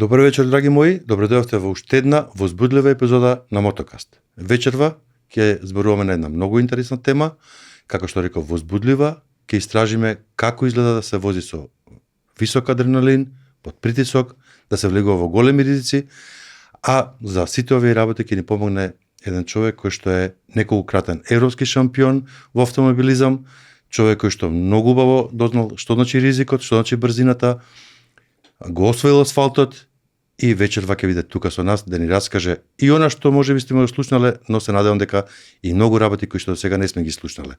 Добар вечер, драги мои. Добре дојавте во уште една возбудлива епизода на Мотокаст. Вечерва ќе зборуваме на една многу интересна тема, како што реков, возбудлива. Ќе истражиме како изгледа да се вози со висок адреналин, под притисок, да се влегува во големи ризици, а за сите овие работи ќе ни помогне еден човек кој што е неколкократен европски шампион во автомобилизам, човек кој што многу убаво дознал што значи ризикот, што значи брзината, го освоил асфалтот и вечерва ќе биде тука со нас да ни раскаже и она што можеби сте го слушнале, но се надевам дека и многу работи кои што до сега не сме ги слушнале.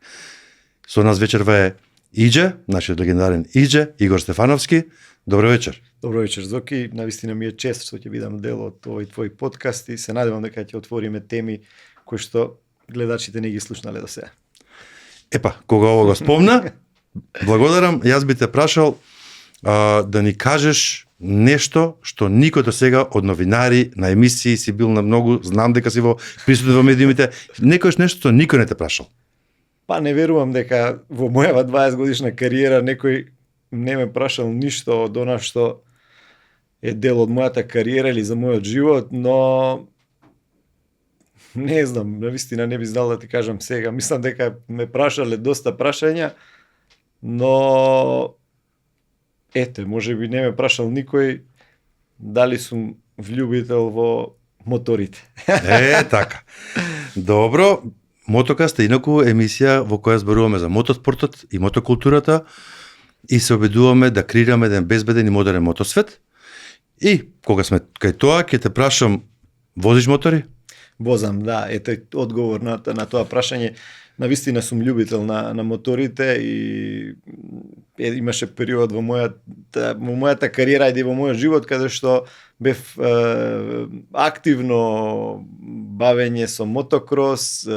Со нас вечерва е Иџе, нашиот легендарен Иџе, Игор Стефановски. Добро вечер. Добро вечер, Зоки. Навистина ми е чест што ќе бидам дел од овој твој подкаст и се надевам дека ќе отвориме теми кои што гледачите не ги слушнале до сега. Епа, кога ово го спомна, благодарам. Јас би те прашал да ни кажеш нешто што никој до сега од новинари на емисии си бил на многу, знам дека си во присутен во медиумите, некојаш нешто што никој не те прашал. Па не верувам дека во мојава 20 годишна кариера некој не ме прашал ништо од она што е дел од мојата кариера или за мојот живот, но не знам, навистина не би знал да ти кажам сега. Мислам дека ме прашале доста прашања, но ете, можеби не ме прашал никој дали сум влюбител во моторите. Така. Добро, Мотокаст е инаку емисија во која зборуваме за мотоспортот и мотокултурата и се обидуваме да креираме еден безбеден и модерен мотосвет. И кога сме кај тоа, ќе те прашам, возиш мотори? Возам, да, ете одговор на тоа прашање. Навистина сум љубител на моторите и имаше период во мојата кариера и во мојот живот каде што бев активно бавење со мотокрос,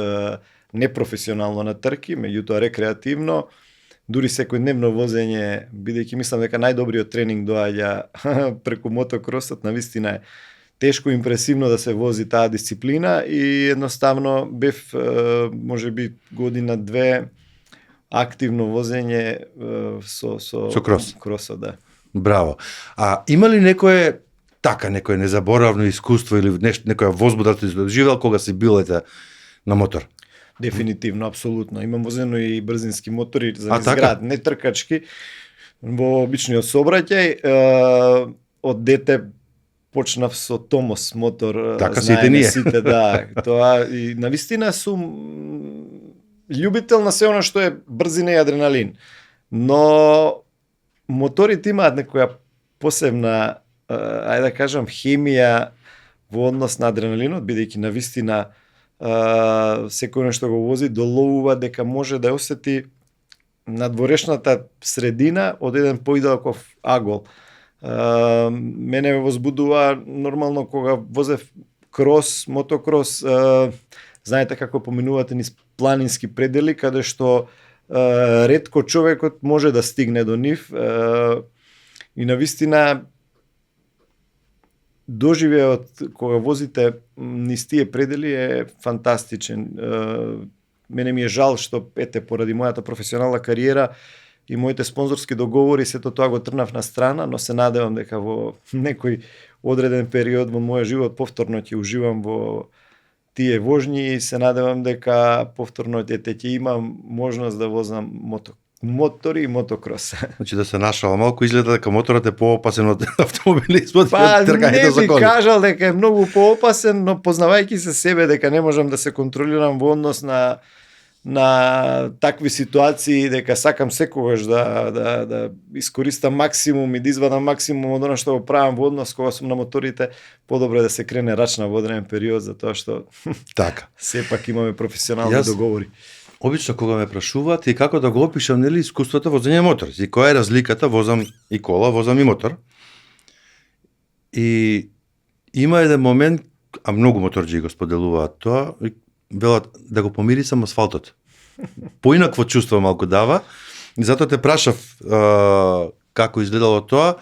непрофесионално на трки, меѓутоа рекреативно, дури секојдневно возење, бидејќи мислам дека најдобриот тренинг доаѓа преку мотокросот. Навистина е тешко и импресивно да се вози таа дисциплина и едноставно бев можеби година-две активно возење со кросот, да. Браво. А има ли некое незаборавно искуство или некоја возбуда ти доживел кога си бил на мотор? Дефинитивно, апсолутно. Имам возено и брзински мотори за изград, не тркачки, во обичниот сообраќај. Од дете почнав со Томос мотор, така сите да. Тоа и навистина сум љубител на се она што е брзина и адреналин. Но моторите имаат некоја посебна, ајде да кажам, хемија во однос на адреналинот, бидејќи навистина секој нешто го вози доловува дека може да осети надворешната средина од еден поидалков агол. Мене ме возбудува нормално кога возев крос, мотокрос, знаете како поминувате низ планински предели каде што ретко човекот може да стигне до нив и навистина доживеот кога возите низ тие предели е фантастичен. Мене ми е жал што поради мојата професионална кариера и моите спонзорски договори сето тоа го трнав на страна, но се надевам дека во некој одреден период во мојот живот повторно ќе уживам во тие вожњи и се надевам дека повторно ќе имам можност да возам мотори и мотокрос. Значи да се нашала малку, изгледа дека моторот е поопасен од автомобилизмот. Па не би кажал дека е многу поопасен, но познавајќи се себе дека не можам да се контролирам во однос на такви ситуации, дека сакам секогаш да искористам максимум и да извадам максимум од она што го правам во однос кога сум на моторите, подобро да се крене рачна во одреден период, затоа што така. Сепак имаме професионални договори. Обично кога ме прашуваат и како да го опишам нели искуството возење мотор, и која е разликата, возам и кола, возам и мотор. И има еден момент, а многу моторџи го споделуваат тоа, велат да го помирисам асфалтот. Поинакво чувство малку дава, и затоа те прашав како изгледало тоа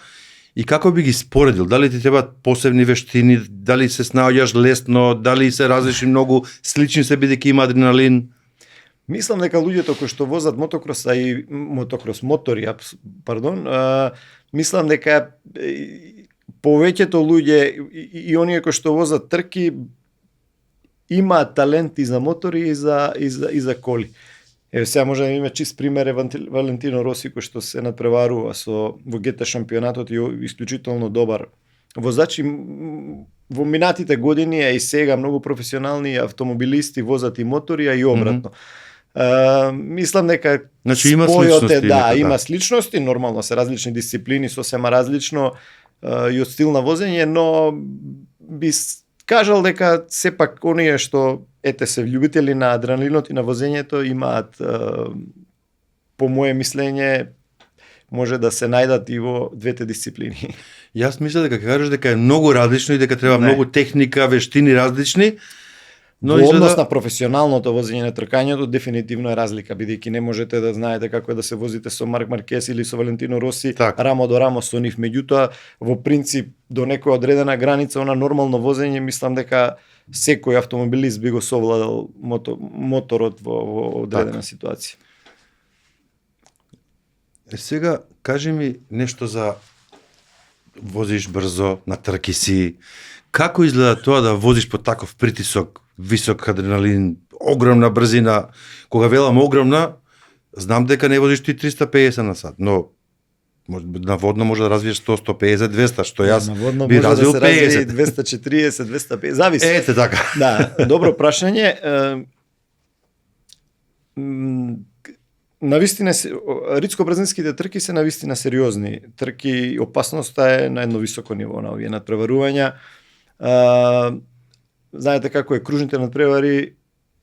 и како би ги споредил, дали ти требаат посебни вештини, дали се снаоѓаш лесно, дали се различни многу слични се бидејќи има адреналин. Мислам дека луѓето кои што возат мотокрос, а и мотори, мислам дека повеќето луѓе и оние кои што возат трки имаат талент и за мотори и за коли. Еве сега може да има чист пример е Валентино Роси кој што се надпреварува во ГТ шампионатот и исклучително добар воzač. Во минатите години и сега многу професионални автомобилисти возат и мотори, а и обратно. Мислам дека значи има сличности, има сличности, нормално се различни дисциплини, сосема различно и од стил на возење, но би кажал дека сепак оние што се љубители на адреналинот и на возењето имаат по мое мислење може да се најдат и во двете дисциплини. Јас мислам дека кажеш дека е многу различно и дека треба многу техника, вештини различни. Но во однос на професионалното возење на тркањето дефинитивно е разлика, бидејќи не можете да знаете како е да се возите со Марк Маркес или со Валентино Роси рамо до рамо со нив. Меѓутоа, во принцип, до некоја одредена граница, она нормално возење, мислам дека секој автомобилист би го совладал моторот во одредена ситуација. Сега, кажи ми нешто за возиш брзо, на трки си. Како изгледа тоа да возиш под таков притисок, висок адреналин, огромна брзина? Кога велам огромна, знам дека не возиш ти 350 на сат, но наводно може да развиеш 100, 150, 200, што јас би развил 50. 240, 250, зависи. Ете така. Да, добро прашање. Навистина ридско-брзинските трки се навистина сериозни трки, опасноста е на едно високо ниво на овие надпреварувања. Знаете како е кружните надпревари,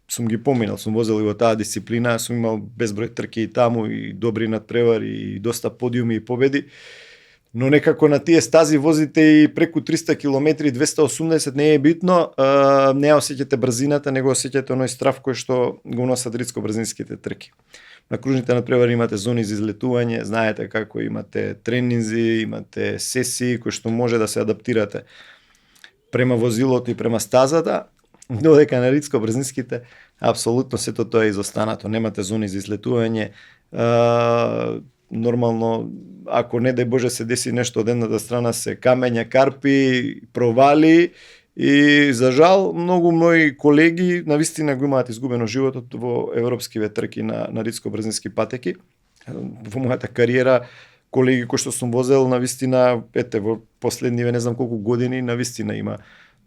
сум ги поминал, сум возел и во таа дисциплина, сум имал безброј трки и таму и добри надпревари и доста подиуми и победи. Но некако на тие стази возите и преку 300 км, 280 не е битно, не осеќате брзината, него осеќате оној страф кој што го носат ридско-брзинските трки. На кружните надпревари имате зони за излетување, знаете како имате тренинзи, имате сесии кои што може да се адаптирате према возилото и према стазата, додека на ридско-брзинските апсолутно сето тоа е изостанато. Немате зони за излетување. Нормално, ако не дај Боже се деси нешто од едната страна, се камења, карпи, провали и за жал многу мои колеги навистина го имаат изгубено животот во европскиве трки на ридско-брзински патеки. Во мојата кариера колеги кои што сум возел навистина, во последниве не знам колку години навистина има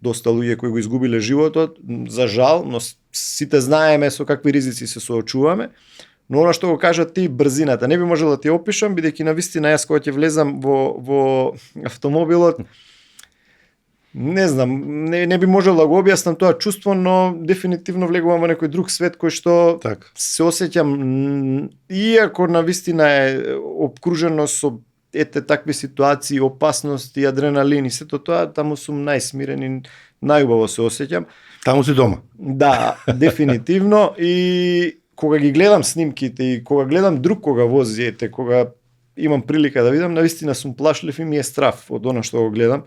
доста луѓе кои го изгубиле животот, за жал, но сите знаеме со какви ризици се соочуваме. Но она што го кажат ти, брзината, не би можел да ти опишам, бидејќи навистина јас кога ќе влезам во автомобилот, не знам, не би можел да го објаснам тоа чувство, но дефинитивно влегувам во некој друг свет кој што се осеќам, иако навистина е обкружено со такви ситуации, опасности, адреналин и сето тоа, таму сум најсмирен и најубаво се осеќам. Таму си дома. Да, дефинитивно. И кога ги гледам снимките и кога гледам друг кога вози, кога имам прилика да видам, навистина сум плашлив и ми е страф од она што го гледам.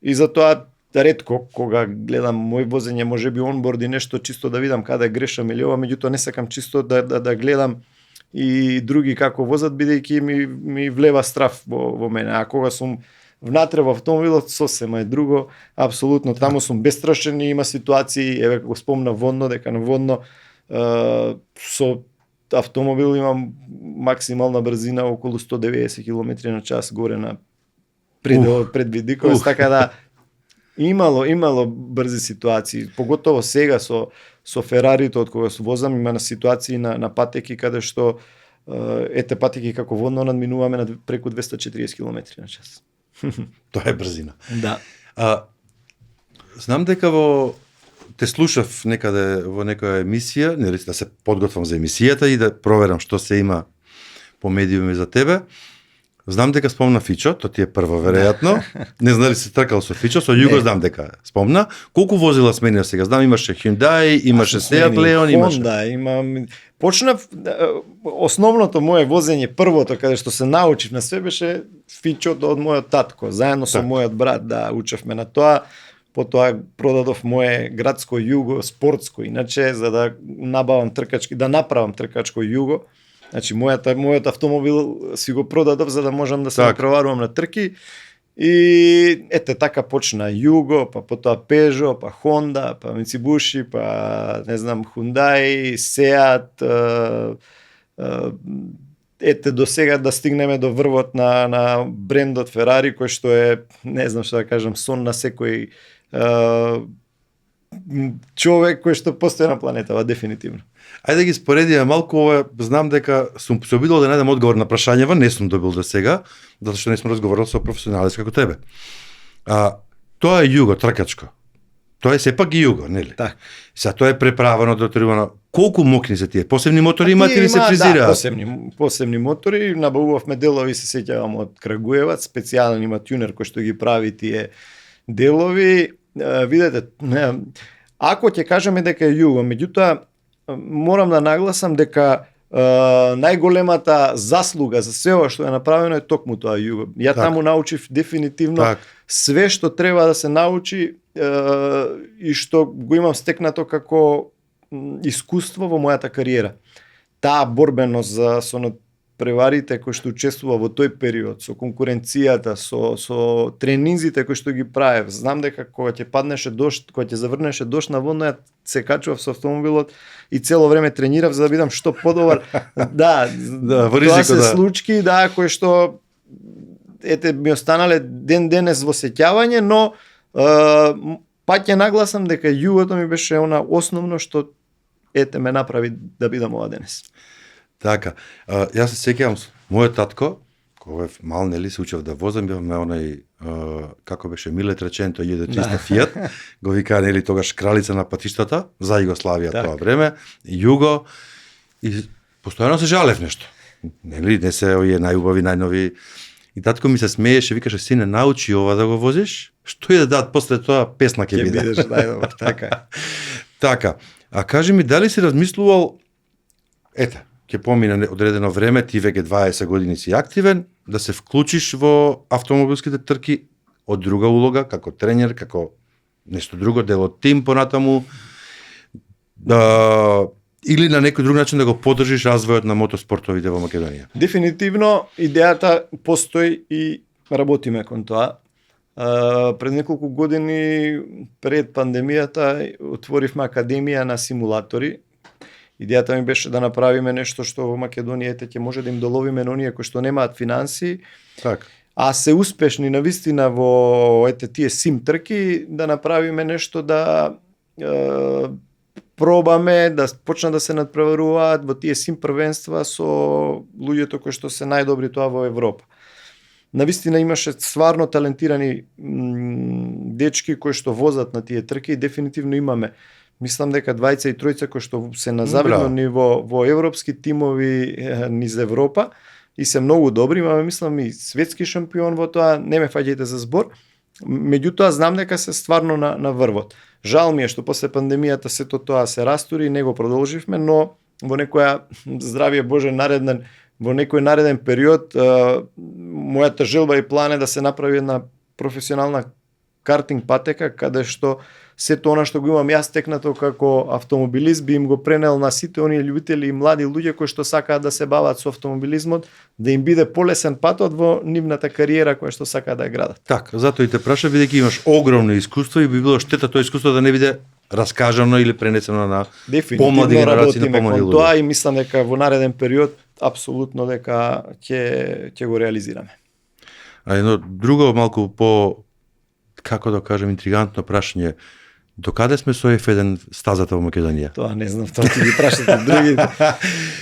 И затоа ретко кога гледам мој возење, можеби онборд и нешто чисто да видам каде грешам или ова, меѓутоа не сакам чисто да гледам и други како возат, бидејќи ми влева страф во мене. А кога сум внатре во автомобилот, сосема е друго, апсолутно таму сум бестрашен и има ситуации, еве го спомна водно, дека на водно со автомобил имам максимална брзина околу 190 км на час горе на предвидиковост, така да имало брзи ситуации, поготово сега со Ферарито, од кога се возам, има на ситуации на патеки каде што патеки како водно надминуваме на преку 240 км на час. Тоа е брзина. Да. Знам дека те слушав некаде во некоја емисија, не да се подготвам за емисијата и да проверам што се има по медиуми за тебе. Знам дека спомна Фичо, тоа ти е прво веројатно. Не знам дали се тркал со Фичо, со Југо знам дека спомна. Колку возила сменија сега? Знам имаше Hyundai, имаше Seat Leon, имаше. Honda, имам. Почнав основното мое возење, првото каде што се научив на све беше Фичото од мојот татко, заедно со мојот брат да учевме на тоа. Потоа продадов мое градско Југо спортско, иначе за да направам тркачко Југо. Значи мојот автомобил си го продадов за да можам да се напреварувам на трки И ете така почна Юго, па потоа Peugeot, па Honda, па Mitsubishi, па не знам Hyundai, Seat, ете до сега да стигнеме до врвот на брендот Ferrari, кој што е, не знам што да кажам, сон на секој човек кој што постои на планетава, дефинитивно. Ајде да ги споредиме малку, ова знам дека сум се обидел да најдам одговор на прашањава, не сум добил до сега, затоа што не сум разговарал со професионалист како тебе. Тоа е југо, тркачко. Тоа е сепак и југо, нели? Так. Сега тоа е преправено, доторивано. Колку мокни се тие? Посебни мотори имаат или се фризираат? Да, посебни мотори, набавувавме делови, се сеќавам од Крагуевац, специјален има тюнер кој што ги прави тие делови. Видете, ако ќе кажеме дека е југо, меѓутоа морам да нагласам дека најголемата заслуга за се ова што е направено е токму тоа југо. Ја таму научив дефинитивно све што треба да се научи и што го имам стекнато како искуство во мојата кариера. Таа борбеност со преварите кои што учествува во тој период, со конкуренцијата, со тренинзите кои што ги правев. Знам дека кога ќе паднеше дожд, кога ќе заврнеше дожд на водно, ја се качував со автомобилот и цело време тренирав за да бидам што подобар. Да, во ризико, тоа се случаи, да, кои што ете ми останале ден денес во сеќавање, но пак ќе нагласам дека југото ми беше она основно што ете ме направи да бидам ова денес. Така, јас се сеќавам мојот татко, кога бев мал, нели, се учев да возам, бевме онај, како беше Милет Реченто 1300 Фијат, го викаа, нели, тогаш кралица на патиштата, за Југославија тоа време, Југо, и постојано се жалев нешто. Нели, не се овие најубави, најнови. И татко ми се смееше, викаше, сине, научи ова да го возиш, што и да дадат после тоа песна ќе биде. Ќе бидеш најдобар, така. Така, а кажи ми, дали си размислувал, ете, ќе помине одредено време, ти веќе 20 години си активен, да се вклучиш во автомобилските трки од друга улога, како тренер, како нешто друго, дел од тим понатаму, или на некој друг начин да го поддржиш развојот на мотоспортовите во Македонија? Дефинитивно, идејата постои и работиме кон тоа. Пред неколку години, пред пандемијата, отворивме академија на симулатори. Идејата ми беше да направиме нешто што во Македонија ќе може да им доловиме на оние кои што немаат финанси, так, а се успешни навистина во тие сим трки, да направиме нешто да пробаме да почнат да се надпреваруваат во тие сим првенства со луѓето кои што се најдобри тоа во Европа. Навистина имаше стварно талентирани дечки кои што возат на тие трки и дефинитивно имаме. Мислам дека двајца и тројца кои што се на завидно ниво во европски тимови низ Европа и се многу добри, имаме мислам и светски шампион во тоа, не ме фаќајте за збор. Меѓутоа знам дека се стварно на врвот. Жал ми е што после пандемијата сето тоа се растури и не го продолживме, но во некоја здравје Боже нареден во некој нареден период мојата желба и план е да се направи една професионална картинг патека каде што сето она што го имам јас текнато како автомобилист би им го пренел на сите оние љубители и млади луѓе кои што сакаат да се бават со автомобилизмот, да им биде полесен патот во нивната кариера која што сакаат да ја градат. Така, затоа и те праша, бидејќи имаш огромно искуство и би било штета тоа искуство да не биде раскажано или пренесено на помлади генерации, на помлади луѓе. Тоа и мислам дека во нареден период апсолутно дека ќе го реализираме. А едно друго малку по, како да кажем, интригантно прашање. Докаде сме со F1 стазата во Македонија? Тоа не знам, тоа ќе ги прашате други.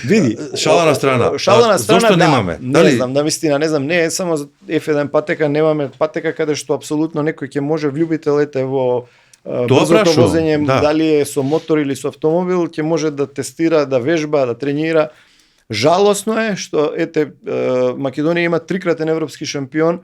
Види, шала на страна. Зошто немаме? Не знам, да вистина, не знам, не е само за F1 патека, немаме патека каде што апсолутно некој ќе може влюбител во брзото возење, дали е со мотор или со автомобил, ќе може да тестира, да вежба, да тренира. Жалосно е што Македонија има трикратен европски шампион,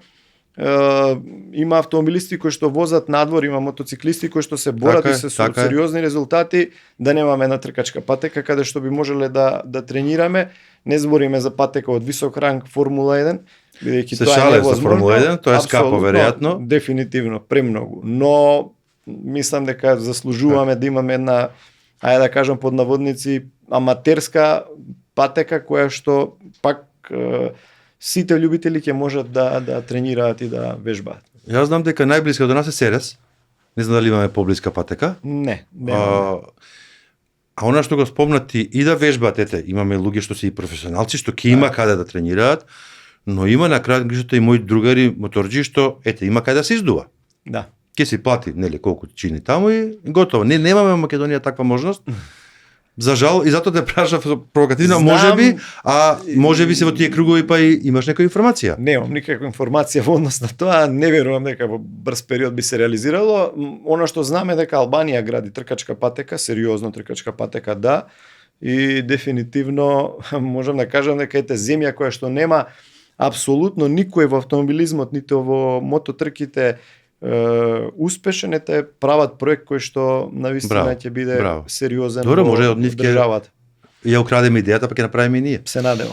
има автомобилисти кои што возат надвор, има мотоциклисти кои што се борат и се со сериозни резултати, да немаме една тркачка патека каде што би можеле да тренираме. Не збориме за патека од висок ранг Формула 1, бидејќи тоа е невозможно. Формула 1, тоа е скапо веројатно. Дефинитивно, премногу. Но мислам дека заслужуваме да имаме една, ајде да кажам под наводници, аматерска патека која што пак сите љубители ќе можат да тренираат и да вежбаат. Јас знам дека најблиска до нас е Серес. Не знам дали имаме поблиска патека. Не, немаме. А она што го спомнати и да вежбаат, ете, имаме луѓе што се и професионалци, што ќе има каде да тренираат, но има на крај грижата и мои другари моторџи што ете има каде да се издува. Да. Ќе си плати, нели, колку чини таму и готово. Не, немаме во Македонија таква можност. За жал, и затоа те прашав провокативно, можеби, а можеби се во тие кругови па и имаш некоја информација. Немам никаква информација во однос на тоа, не верувам дека во брз период би се реализирало. Она што знаме дека Албанија гради тркачка патека, сериозно тркачка патека, да, и дефинитивно можам да кажам дека ете земја која што нема апсолутно никој во автомобилизмот, нито во мототрките успешен, ете прават проект кој што навистина ќе биде сериозен. Добро, може од нив државата. Ја украдеме идејата, па ќе направиме и ние. Се надевам.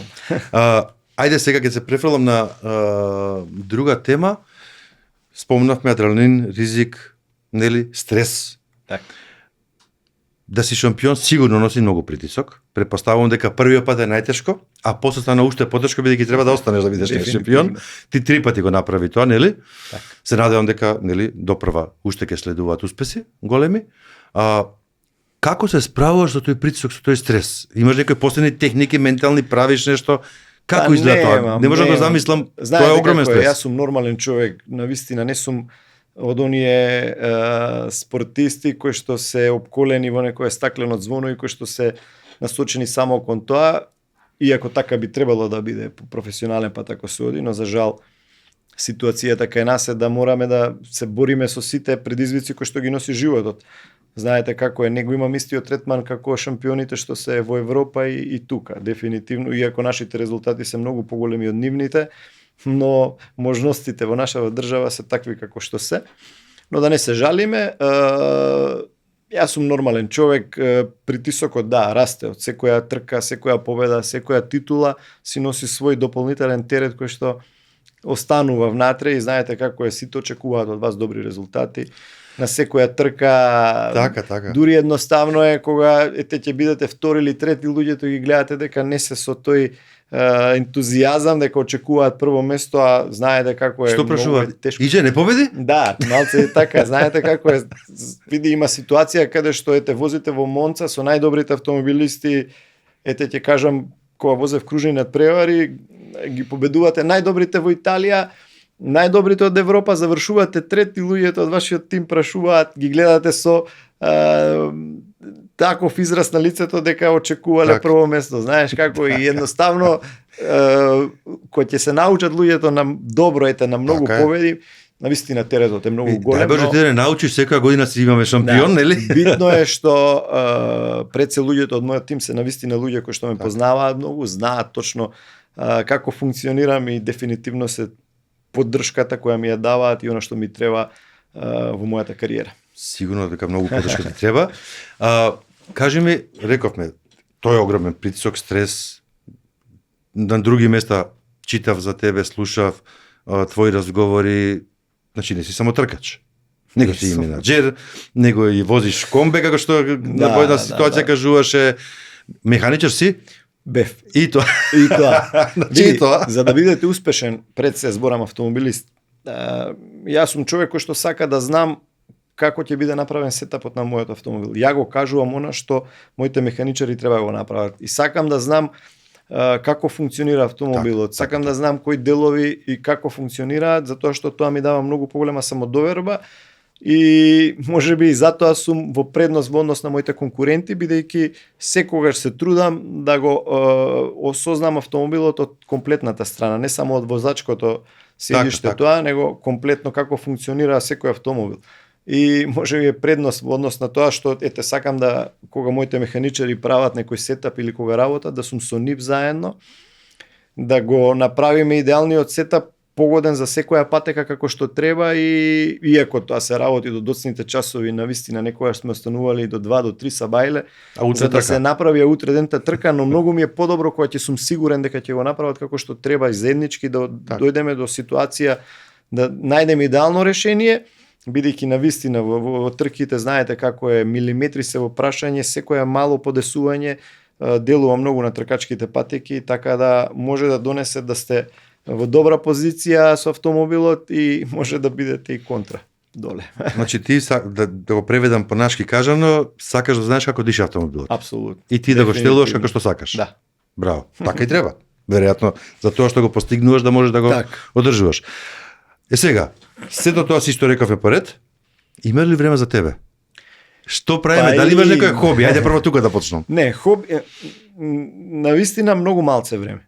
Ајде сега ќе се префрлам на друга тема. Спомнавме адреналин, ризик, нели, стрес. Така. Да си шампион сигурно носи многу притисок. Претпоставувам дека првиот пат е најтешко, а после стана уште потешко бидејќи треба да останеш да бидеш шампион. Ти 3 пати го направи тоа, нели? Так. Се надевам дека, нели, допрва уште ќе следуваат успеси големи. Како се справуваш со тој притисок, со тој стрес? Имаш некои посебни техники, ментални, правиш нешто? Како изгледа тоа? Не можам да замислам, тоа е огромен стрес. Јас сум нормален човек, навистина не сум од оние спортисти кои што се опколени во некое стаклено звоно и кои што се насочени само кон тоа, иако така би требало да биде по професионален пат ако се оди, но за жал ситуацијата кај нас е да мораме да се бориме со сите предизвици кои што ги носи животот. Знаете како е, него имам истиот третман како шампионите што се во Европа и тука, дефинитивно, иако нашите резултати се многу поголеми од нивните, но можностите во нашава држава се такви како што се. Но да не се жалиме, јас сум нормален човек, притисокот да, расте од секоја трка, секоја победа, секоја титула си носи свој дополнителен терет кој што останува внатре и знаете како е, сите очекуваат од вас добри резултати. На секоја трка, така. дури едноставно е кога ете ќе бидете втори или трети, луѓето ги гледате дека не се со тој ентузијазам дека очекуваат прво место, а знаете како е. Што прашуваат? Тешко. Иже не победи? Да, малце е така, знаете како е. Види има ситуација каде што ете возите во Монца со најдобрите автомобилисти, ете ќе кажам кога возев кружни надпревари, ги победувате најдобрите во Италија, најдобрите од Европа, завршувате трети, луѓето од вашиот тим прашуваат, ги гледате со таков израз на лицето дека очекувале прво место. Знаеш како и едноставно кој ќе се научат луѓето на добро, ете на многу победи, навистина теретот е многу голем. Најбоже ти да не научиш секоја година си имаме шампион, нели? Битно е што пред се луѓето од мојот тим се навистина луѓе кои што ме познаваат многу, знаат точно како функционирам и дефинитивно се поддршката која ми ја даваат и она што ми треба во мојата кариера. Сигурно дека многу поддршка ти треба. Кажи ми, рековме, тој е огромен притисок, стрес. На други места читав за тебе, слушав твои разговори, значи не си само тркач. Него си и менаџер, него и возиш комбе, како што на една ситуација кажуваше. Механичар си? Бев. И тоа. И тоа. Значи, тоа. За да бидете успешен, пред се зборам автомобилист, јас сум човек кој што сака да знам како ќе биде направен сетапот на мојот автомобил. Ја го кажувам она што моите механичари треба да го направат. И сакам да знам како функционира автомобилот. Сакам да знам кои делови и како функционираат, затоа што тоа ми дава многу поголема самодоверба и можеби и затоа сум во предност во однос на моите конкуренти, бидејќи секогаш се трудам да го осознам автомобилот од комплетната страна, не само од возачкото седиште тоа, него комплетно како функционира секој автомобил. И може би е предност во однос на тоа што ете сакам да кога моите механичари прават некој сетап или кога работат да сум со нив заедно, да го направиме идеалниот сетап погоден за секоја патека како што треба и иако тоа се работи до доцните часови, навистина некогаш сме останували до 2 до 3 сабајле за да се направи утре дента трка, но многу ми е подобро кога ќе сум сигурен дека ќе го направат како што треба и заеднички да дојдеме до ситуација да најдеме идеално решение. Бидејќи навистина во трките знаете како е, милиметри се во прашање, секоја мало подесување делува многу на тркачките патеки, така да може да донесе да сте во добра позиција со автомобилот и може да бидете и контра доле. Значи ти да го преведам по нашки кажано, сакаш да знаеш како диша автомобилот. Апсолутно. И ти да го штелуваш како што сакаш. Да. Браво. Така и треба. Веројатно за тоа што го постигнуваш да можеш да го одржуваш. Сега, сето тоа си што рекове поред, има ли време за тебе? Што правиме? Дали имаш некој хоби? Ајде прво тука да почнам. Не, хоби навистина многу малце време.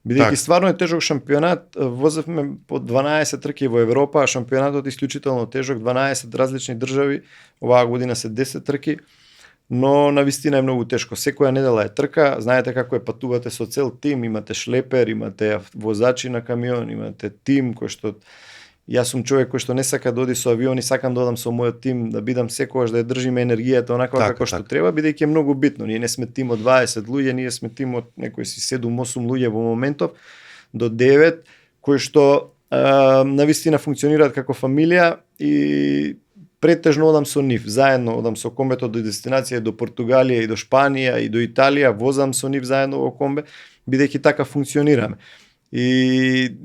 Бидејќи стварно е тежок шампионат, возевме по 12 трки во Европа, а шампионатот е исклучително тежок, 12 различни држави, оваа година се 10 трки, но навистина е многу тешко. Секоја недела е трка, знаете како е, патувате со цел тим, имате шлепер, имате возачи на камион, имате тим кој што јас сум човек кој што не сака да оди со авион и сакам да одам со мојот тим, да бидам секогаш да ја држиме енергијата онаква како што треба, бидејќи е многу битно. Ние не сме тим од 20 луѓе, ние сме тим од некои си 7-8 луѓе во моментов до 9 кои што навистина функционираат како фамилија и претежно одам со нив, заедно одам со комбето до дестинација до Португалија и до Шпанија и до Италија, возам со нив заедно во комбе, бидејќи така функционираме. И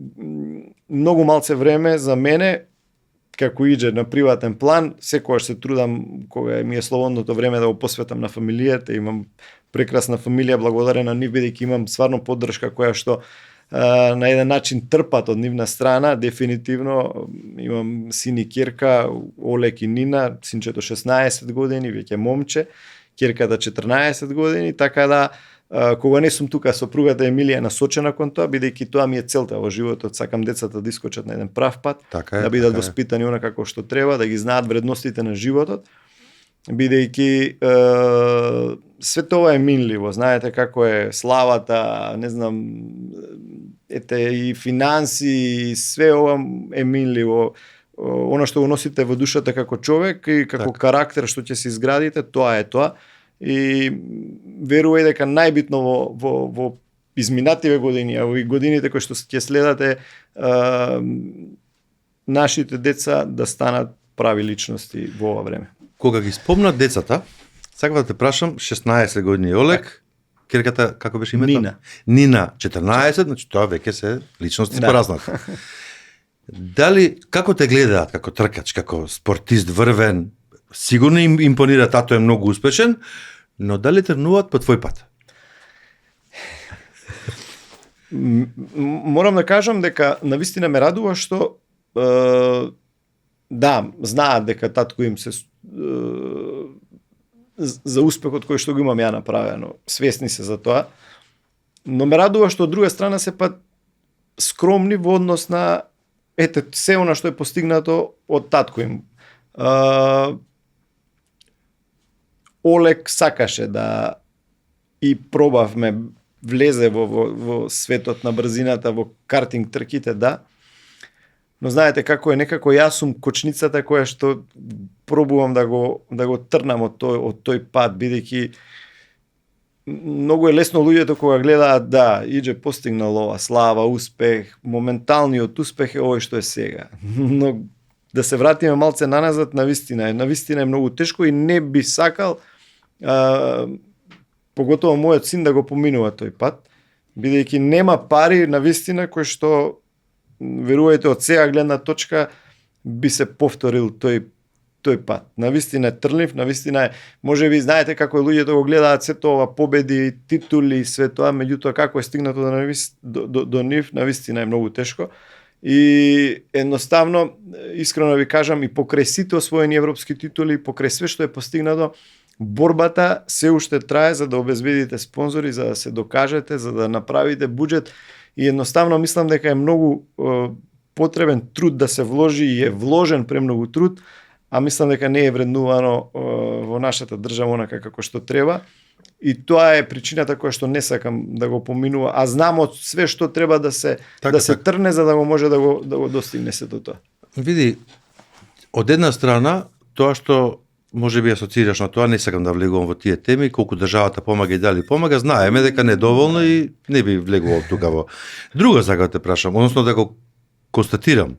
многу малце време за мене, како иде на приватен план, секогаш се трудам кога ми е слободното време да го посветам на фамилијата, имам прекрасна фамилија, благодарен на нив, бидејќи имам стварно поддршка која што на еден начин трпат од нивна страна, дефинитивно имам син и ќерка, Олег и Нина, синчето 16 години, веќе момче, ќерката 14 години, така да кога не сум тука, сопругата Емилија насочена кон тоа, бидејќи тоа ми е целта во животот, сакам децата да искочат на еден прав пат, да бидат воспитани онака како што треба, да ги знаат вредностите на животот, бидејќи све тоа е минливо, знаете како е славата, не знам, и финанси, и све ова е минливо. Она што го носите во душата како човек и како карактер што ќе се изградите, тоа е тоа. И верувај дека најбитно во изминативе години, а во годините кои што ќе следате, нашите деца да станат прави личности во ова време. Кога ги спомнат децата, сакам да те прашам, 16 години Олег, ќерката како беше името? Нина. Нина, 14, значи тоа веќе се личности пораснати. Дали како те гледаат како тркач, како спортист врвен? Сигурно им импонира, тато е многу успешен, но дали тренуваат по твој пат? Морам да кажам дека навистина ме радува што да, знаат дека татко им се за успехот кој што го имам ја направено, свесни се за тоа, но ме радува што од друга страна се пат скромни во однос на се она што е постигнато од татко им. Олег сакаше да и пробавме, влезе во светот на брзината, во картинг трките, да. Но знаете како е, некако јас сум кочницата која што пробувам да го трнам од тој пат, бидејќи многу е лесно луѓето кога гледаат, да, иде постигнал ова, слава, успех, моменталниот успех е овој што е сега. Но да се вратиме малце наназад, навистина е многу тешко и не би сакал поготово мојот син да го поминува тој пат, бидејќи нема пари навистина кој што, верувајте, од сега гледна точка би се повторил тој пат. Навистина е трлив, навистина е, може би знаете како луѓето го гледаат сето ова победи, титули и све тоа, меѓутоа како е стигнато до нив, навистина е многу тешко. И едноставно, искрено ви кажам, и покрај сите освоени европски титули, покрај све што е постигнато, борбата се уште трае за да обезбедите спонзори, за да се докажете, за да направите буџет и едноставно мислам дека е многу потребен труд да се вложи и е вложен премногу труд, а мислам дека не е вреднувано во нашата држава онака како што треба. И тоа е причината која што не сакам да го поминува, а знам од све што треба да се трне за да го може да го достигне сето тоа. Види, од една страна, тоа што може би асоцираш на тоа, не сакам да влегувам во тие теми, колку државата помага и дали помага, знаеме дека не е доволно и не би влегувал тука во. Друго сакам да те прашам, односно да го констатирам.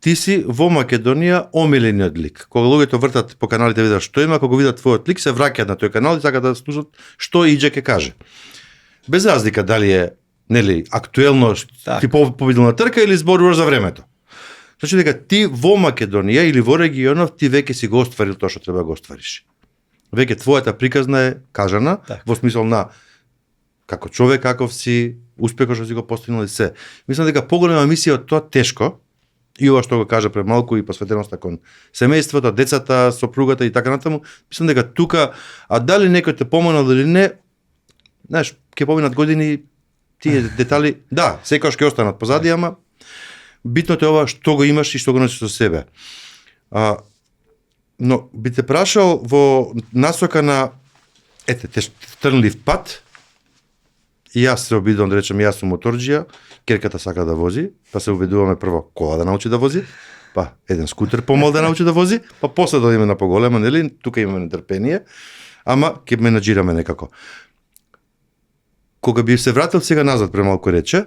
Ти си во Македонија омилениот лик. Кога луѓето вртат по каналите видат што има, кога видат твојот лик, се враќаат на тој канал и сакаат да слушат што Иџе ќе каже. Без разлика дали е нели, актуелно Так. ти победил на трка или зборуваш за времето. Значи дека ти во Македонија или во регионов ти веќе си го остварил тоа што треба да го оствариш. Веќе твојата приказна е кажана, Так. во смисол на како човек каков си, успехот што си го постигнал и се. Мислам дека поголема мисија од тоа тешко, и ова што го кажа пред малку и посветеноста кон семејството, децата, сопругата и така натаму, мислам дека тука, а дали некој те поминал или не, знаеш, ќе поминат години, тие детали, да, секогаш ќе останат позади, ама битното е ова што го имаш и што го носиш со себе. Но би те прашал во насока на те трнлив пат, и јас се обидувам да речем, јас сум моторџија, керката сака да вози, па се убедуваме прво кола да научи да вози, па еден скутер помал да научи да вози, па после да одиме на поголема, нели, тука имаме нетрпение, ама ќе менаџираме некако. Кога би се вратил сега назад, премалку рече,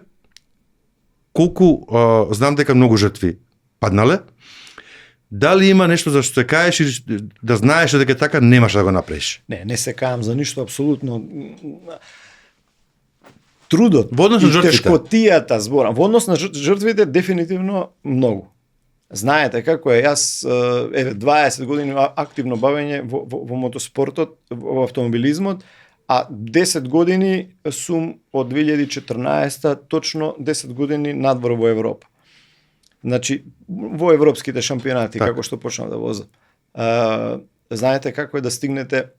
колку, знам дека многу жртви паднале, дали има нешто за што се каеш или да знаеш дека така немаш да го направиш? Не се каам за ништо, апсолутно. Трудот Во однос и на жртвите. тешкотијата зборам. Во однос на жртвите дефинитивно многу. Знаете како е, јас 20 години активно бавење во мотоспортот, во автомобилизмот, а 10 години сум од 2014 точно 10 години надвор во Европа. Значи, во европските шампионати, Так. како што почнав да возам. Знаете како е да стигнете,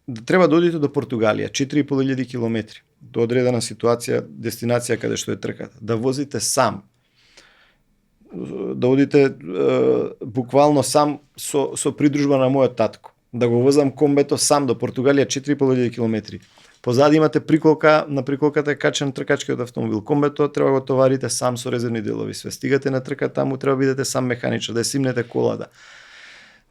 да треба да одите до Португалија, 4500 километри, до одредена ситуација, дестинација каде што е трката, да возите сам, да одите буквално сам со придружба на мојот татко, да го возам комбето сам до Португалија 4500 километри. Позади имате приколка, на приколката е качен тркачкиот автомобил. Комбето треба го товарите сам со резервни делови. Све стигате на трка, таму треба бидете сам механичар, да симнете колата.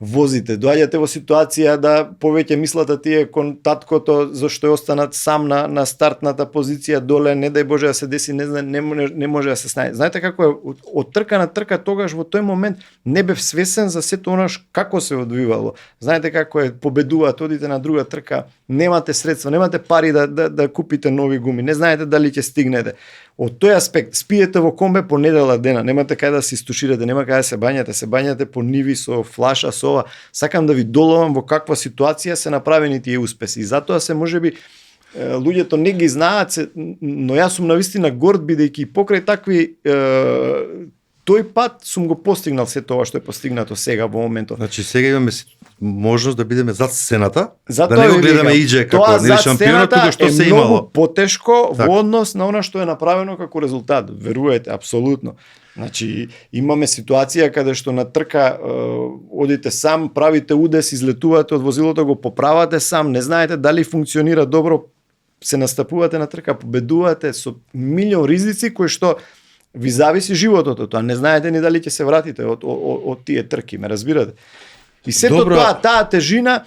Возите, доаѓате во ситуација да повеќе мислата тие кон таткото зашто е останат сам на стартната позиција доле, не дај Боже да се деси, не може да се снајде. Знаете како е, од трка на трка тогаш во тој момент не бев свесен за сето она како се одвивало. Знаете како е, победуваат, одите на друга трка, немате средства, немате пари да купите нови гуми, не знаете дали ќе стигнете. Од тој аспект, спиете во комбе по недела дена, немате кај да се истуширате, нема кај да се бањате по ниви со флаша, со ова. Сакам да ви доловам во каква ситуација се направени тие успеси. И затоа се можеби луѓето не ги знаат, но јас сум навистина горд бидејќи покрај такви тој пат сум го постигнал се тоа што е постигнато сега во моментов. Значи сега имаме можност да бидеме зад сцената, Затоа да не го ви гледаме викам, иџе како тоа нели зад шампионот, сцената тука што се е имало. многу потешко Так. во однос на она што е направено како резултат. Веруете, апсолутно. Значи, имаме ситуација каде што на трка одите сам, правите удес, излетувате од возилото, го поправате сам, не знаете дали функционира добро, се настапувате на трка, победувате со милион ризици кои што ви зависи животот од тоа. Не знаете ни дали ќе се вратите од тие трки, ме разбирате? И сето Добро. тоа, таа тежина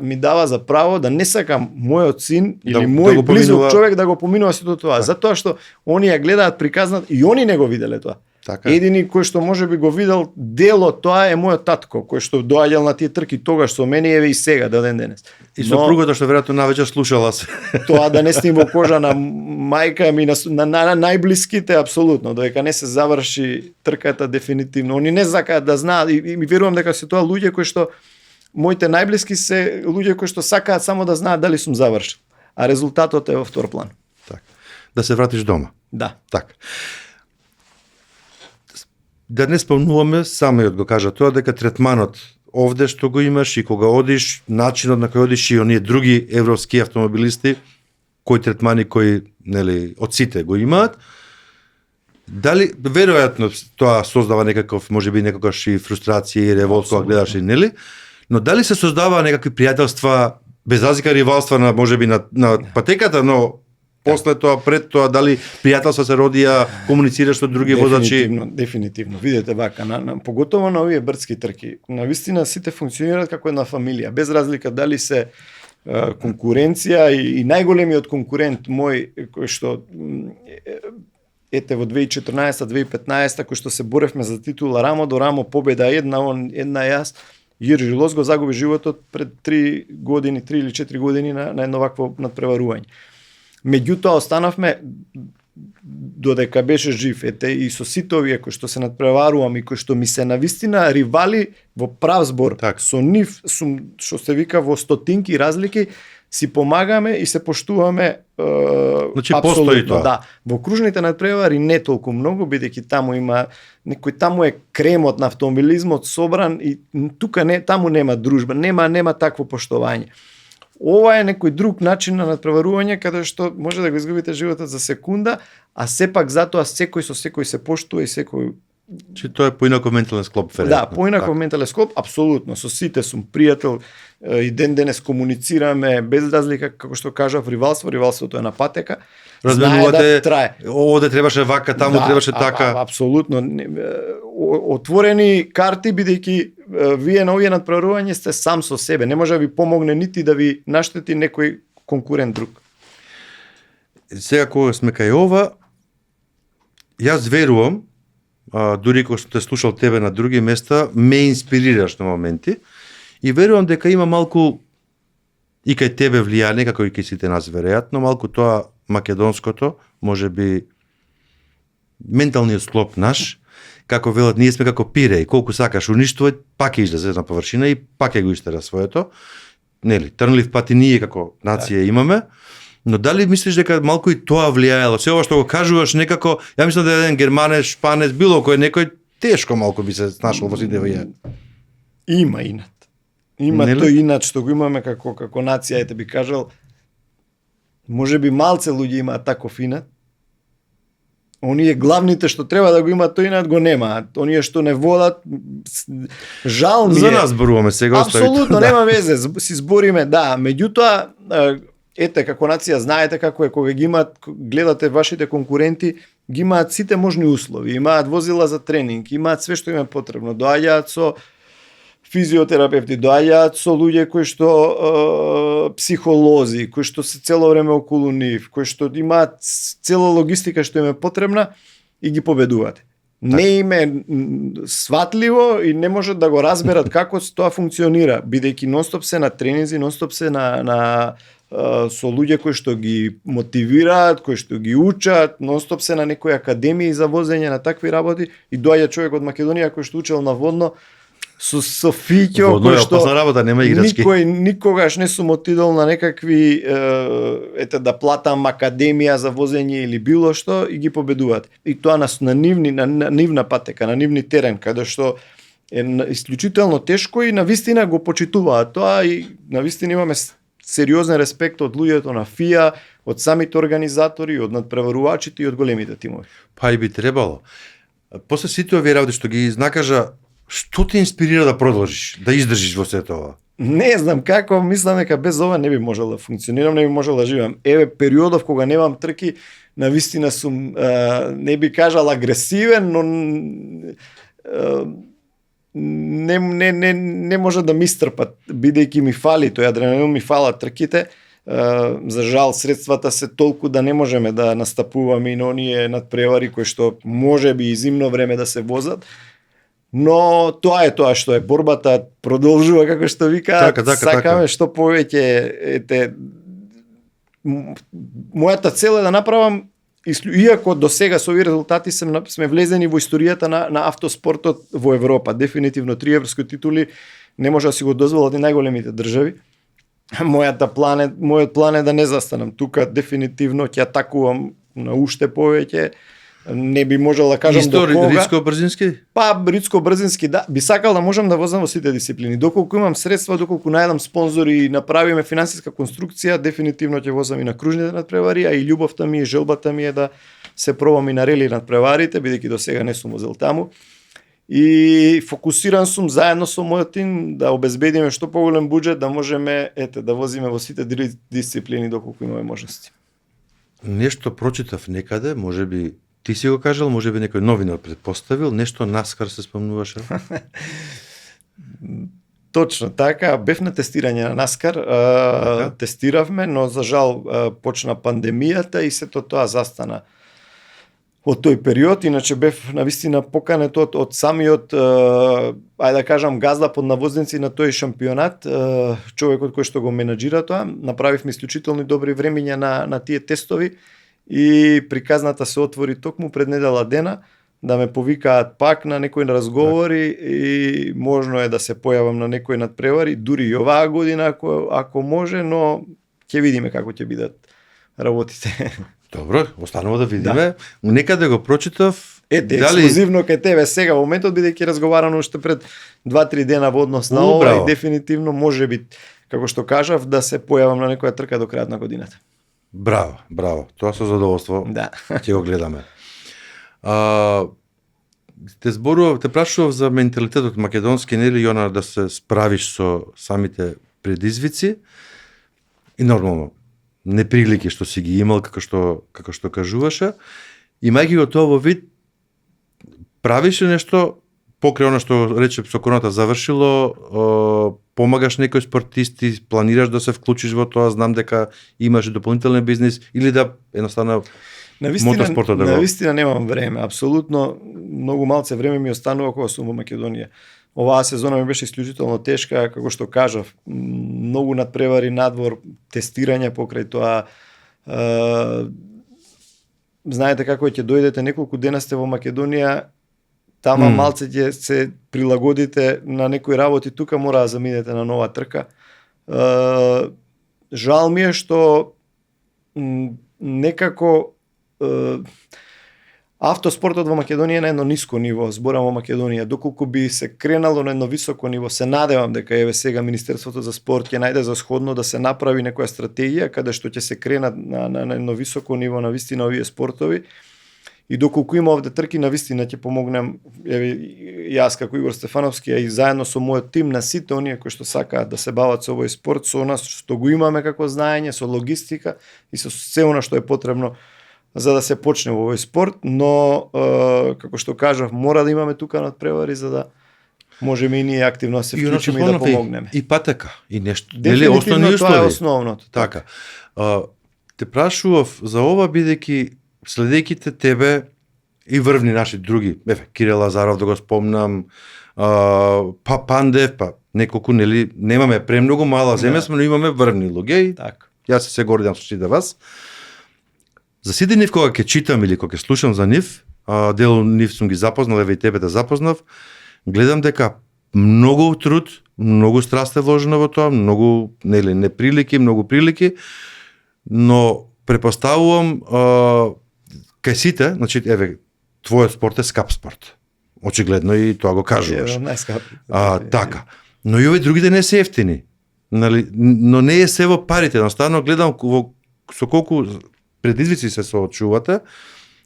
ми дава за право да не сакам мојот син или Да мој го близок поминува. човек да го поминува сето тоа, затоа што они ја гледаат приказнат и они не го виделе тоа. Така е. Едини кој што може би го видел дело тоа е мојот татко, кој што доаѓал на тие трки тогаш со мене еве и сега до ден денес. И сопругата што веројатно навечер слушала се. Тоа да не сте во кожа на мајка ми, на најблиските, апсолутно, додека не се заврши трката дефинитивно. Они не сакаат да знаат и ми верувам дека се тоа луѓе кои што моите најблиски се луѓе кои што сакаат само да знаат дали сум завршил, а резултатот е во втор план. Так. Да се вратиш дома. Да. Так. Да не спомнуваме, самиот го кажа тоа, дека третманот овде што го имаш и кога одиш, начинот на кој одиш и оние други европски автомобилисти, кои третмани кои, нели, од сите го имаат, дали веројатно тоа создава некаков, можеби некогаш и фрустрација и револт кога гледаш и нели, но дали се создава некакви пријателства без разлика ривалства на можеби на патеката, но после тоа, пред тоа, дали пријателства се родија, комуницираш со други возачи? Дефинитивно. Видете вака, поготово на овие брдски трки, навистина сите функционираат како една фамилија, без разлика дали се конкуренција и најголемиот конкурент мој кој што ете во 2014-2015 кој што се боревме за титула рамо до рамо, победа една јас, Јиржи Лоз го загуби животот пред 3 или 4 години на едно вакво надпреварување. Меѓутоа останавме додека беше жив, ете и со сите овие кои што се надпреварувам и кои што ми се навистина ривали во прав збор. Так. Со нив сум, што се вика, во стотинки разлики, си помагаме и се поштуваме Значи постои тоа. Да, во кружните надпревари не толку многу, бидејќи таму има таму е кремот на автомобилизмот собран и тука таму нема дружба, нема такво поштовање. Ова е некој друг начин на надпреварување каде што може да го изгубите животот за секунда, а сепак затоа секој со секој се поштува и секој. Че тоа е поинаков ментален склоп, веројатно. Да, поинаков ментален склоп, апсолутно. Со сите сум пријател и ден денес комуницираме без разлика, како што кажав, ривалството е на патека. Разменувате, трае. Овде требаше вака, таму требаше така. Апсолутно. Отворени карти, бидејќи вие на овие надпреварување сте сам со себе. Не може да ви помогне нити да ви наштети некој конкурент друг. Сега кога сме кај ова, јас верувам, дури кога сум те слушал тебе на други места, ме инспирираш на моменти и верувам дека има малку и кај тебе влијание, како и кај сите нас веројатно, малку тоа македонското, можеби менталниот склоп наш, како велат, ние сме како пире, и колку сакаш уништувај, пак ќе излезе на површина и пак ќе го истера своето. Нели, трнлив пати ние како нација имаме, но дали мислиш дека малку и тоа влијаело? Се ова што го кажуваш некако, ја мислам да еден германец, шпанец, било кој некој тешко малку би се нашол во сите овие. Има инат. Има Нели? тој инат што го имаме како нација, ете би кажал, можеби малце луѓе имаат таков инат. Оние главните што треба да го имаат тој инат го немаат. Оние што не водат, жал ми е. За нас зборуваме сега, Апсолутно, нема везе, си збориме, да. Меѓутоа, ете, како нација, знаете како е, кога ги имаат, гледате вашите конкуренти, ги имаат сите можни услови, имаат возила за тренинг, имаат све што им е потребно, доаѓаат со физиотерапевти, доаѓаат со луѓе кои што психолози, кои што се цело време околу нив, кои што имаат цела логистика што им е потребна и ги победуваат. Не им е сватливо и не можат да го разберат како тоа функционира, бидејќи нонстоп се на тренинзи, нонстоп се со луѓе кои што ги мотивираат, кои што ги учат, нонстоп се на некои академии за возење на такви работи и доаѓа човек од Македонија кој што учел на водно со фиќо кој што работа, нема играчки. Никогаш не сум отидол на некакви да платам академија за возење или било што и ги победуваат. И тоа на нивна патека, на нивни терен, каде што е исклучително тешко и навистина го почитуваат тоа и навистина имаме сериозен респект од луѓето на ФИА, од самите организатори, од надпреварувачите и од големите тимови. Па и би требало. После сите овие работи што ги изнакажа, што те инспирира да продолжиш, да издржиш во сето ова? Не знам како, мислам дека без ова не би можел да функционирам, не би можел да живеам. Еве периодов кога немам трки, навистина сум не би кажал агресивен, но не може да ми стрпат, бидејќи ми фали тој адреналин, ми фалат трките. За жал средствата се толку да не можеме да настапуваме и на оние надпревари кои што можеби и зимно време да се возат. Но тоа е тоа што е, борбата продолжува како што викаат, сакаме што повеќе, мојата цел е да направам, иако до сега со овие резултати сме влезени во историјата на автоспортот во Европа, дефинитивно 3 европски титули не може да си го дозволат и најголемите држави. Мојот план е да не застанам тука, дефинитивно ќе атакувам на уште повеќе. Не би можел да кажам до кога. Рицко-брзински? Па, рицко-брзински, да. Би сакал да можам да возам во сите дисциплини. Доколку имам средства, доколку најдам спонзори и направиме финансиска конструкција, дефинитивно ќе возам и на кружните надпревари, а и љубовта ми и желбата ми е да се пробам и на рели надпреварите, бидејќи до сега не сум возел таму. И фокусиран сум заедно со мојот тим да обезбедиме што поголем буџет да можеме да возиме во сите дисциплини доколку имаме можности. Нешто прочитав некаде, можеби ти си го кажал, можеби некој новинар претпоставил, нешто NASCAR се спомнуваше? Точно така, бев на тестирање на NASCAR, тестиравме, но за жал почна пандемијата и сето тоа застана. од тој период. Иначе бев навистина поканет од самиот, ајде да кажам, газда под навозници на тој шампионат, човекот кој што го менаџира тоа. Направивме исклучително добри времиња на тие тестови и приказната се отвори токму пред недела дена, да ме повикаат пак на некои разговори и можно е да се појавам на некои надпревари, дури и оваа година ако може, но ќе видиме како ќе бидат работите. Добро, останува да видиме. Да. Некаде го прочитав. Ексклузивно кај тебе сега во моментот, бидејќи разговарано уште пред 2-3 дена во однос на ова и дефинитивно може би, како што кажав, да се појавам на некоја трка до крајот на годината. Браво, браво. Тоа со задоволство ќе го гледаме. Те прашував за менталитетот македонски, нели, и она да се справиш со самите предизвици и нормално неприлики што си ги имал, како што кажуваше, имајќи го тоа во вид, правиш нешто покрај она што рече со короната завршило, помагаш некој спортисти, планираш да се вклучиш во тоа, знам дека имаш дополнителен бизнис или да едноставно мотоспортот да го... Навистина немам време, апсолутно многу малце време ми останува кога сум во Македонија. Оваа сезона ми беше исклучително тешка, како што кажав, многу надпревари надвор, тестирање покрај тоа. Знаете како ќе дојдете, неколку дена сте во Македонија, тама малце ќе се прилагодите на некои работи, тука мора да заминете на нова трка. Жал ми е што некако автоспортот во Македонија е на едно ниско ниво, зборам во Македонија, доколку би се кренало на едно високо ниво, се надевам дека еве сега Министерството за спорт ќе најде за сходно да се направи некоја стратегија каде што ќе се кренат на едно високо ниво на вистина овие спортови. И доколку има овде трки, на вистина ќе помогнем, еве јас како Игор Стефановски, а и заедно со мојот тим на сите оние кои што сакаат да се бават со овој спорт, со нас што го имаме како знаење, со логистика и со се она што е потребно за да се почне во овој спорт, но како што кажав, мора да имаме тука надпревари за да можеме и ние активно да се вклучиме и да помогнеме. И патека, и нешто. Нели основни услови. Тоа е основното. Така. Те прашував за ова бидејќи следејќи тебе и врвни наши други, Кирил Лазаров да го спомнам, па Пандев, па неколку, нели, немаме премногу мала земја сме, но имаме врвни луѓе. Така. Јас се гордам со сите вас. За сите нив кога ќе читам или кога ќе слушам за нив, дел нив сум ги запознал, еве и тебе да запознав, гледам дека многу труд, многу страст е вложено во тоа, многу нели неприлики, многу прилики, но препоставувам кај сите, значи еве твојот спорт е скап спорт. Очигледно и тоа го кажуваш. Така. Но и овие другите не се ефтини. Нали, но не е се во парите, едноставно гледам со колку предизвици се соочувате